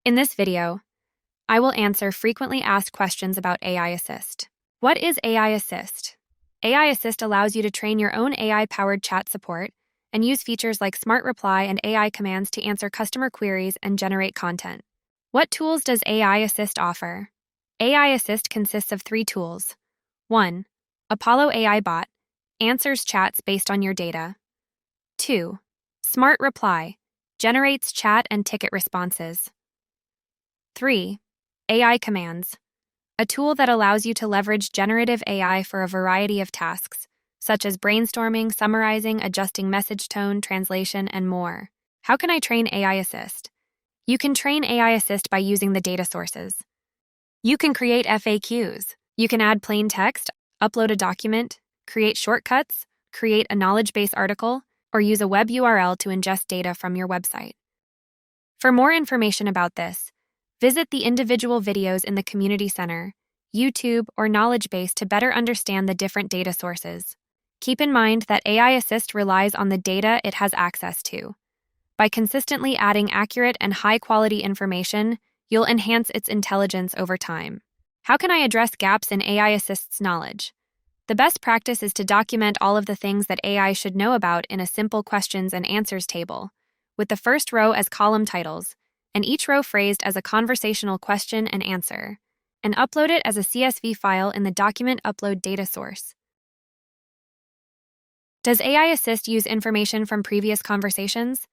In this video, I will answer frequently asked questions about AI Assist. What is AI Assist? AI Assist allows you to train your own AI-powered chat support and use features like Smart Reply and AI commands to answer customer queries and generate content. What tools does AI Assist offer? AI Assist consists of 3 tools. 1. Apollo AI Bot answers chats based on your data. 2. Smart Reply generates chat and ticket responses. 3. AI Commands, a tool that allows you to leverage generative AI for a variety of tasks, such as brainstorming, summarizing, adjusting message tone, translation, and more. How can I train AI Assist? You can train AI Assist by using the data sources. You can create FAQs. You can add plain text, upload a document, create shortcuts, create a knowledge base article, or use a web URL to ingest data from your website. For more information about this, visit the individual videos in the Community Center, YouTube, or Knowledge Base to better understand the different data sources. Keep in mind that AI Assist relies on the data it has access to. By consistently adding accurate and high-quality information, you'll enhance its intelligence over time. How can I address gaps in AI Assist's knowledge? The best practice is to document all of the things that AI should know about in a simple questions and answers table, with the first row as column titles, and each row phrased as a conversational question and answer, and upload it as a CSV file in the document upload data source. Does AI Assist use information from previous conversations?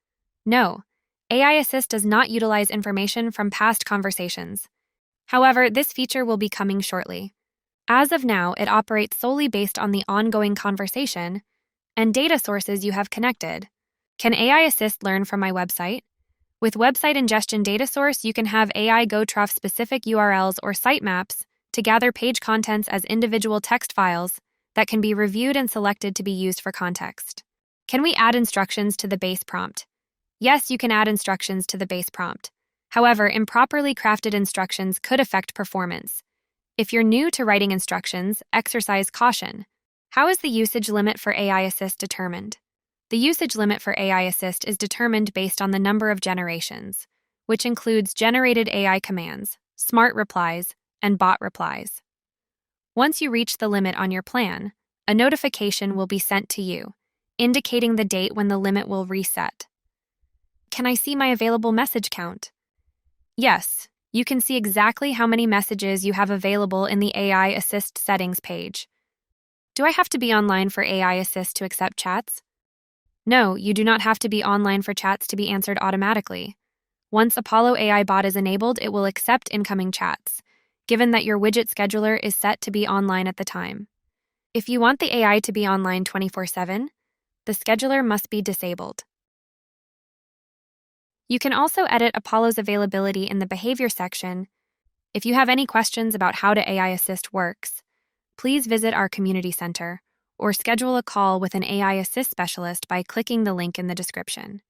No, AI Assist does not utilize information from past conversations. However, this feature will be coming shortly. As of now, it operates solely based on the ongoing conversation and data sources you have connected. Can AI Assist learn from my website? With website ingestion data source, you can have AI go truff specific URLs or sitemaps to gather page contents as individual text files that can be reviewed and selected to be used for context. Can we add instructions to the base prompt? Yes, you can add instructions to the base prompt. However, improperly crafted instructions could affect performance. If you're new to writing instructions, exercise caution. How is the usage limit for AI Assist determined? The usage limit for AI Assist is determined based on the number of generations, which includes generated AI commands, smart replies, and bot replies. Once you reach the limit on your plan, a notification will be sent to you, indicating the date when the limit will reset. Can I see my available message count? Yes, you can see exactly how many messages you have available in the AI Assist settings page. Do I have to be online for AI Assist to accept chats? No, you do not have to be online for chats to be answered automatically. Once Apollo AI Bot is enabled, it will accept incoming chats, given that your widget scheduler is set to be online at the time. If you want the AI to be online 24/7, the scheduler must be disabled. You can also edit Apollo's availability in the Behavior section. If you have any questions about how to AI Assist works, please visit our Community Center or schedule a call with an AI Assist specialist by clicking the link in the description.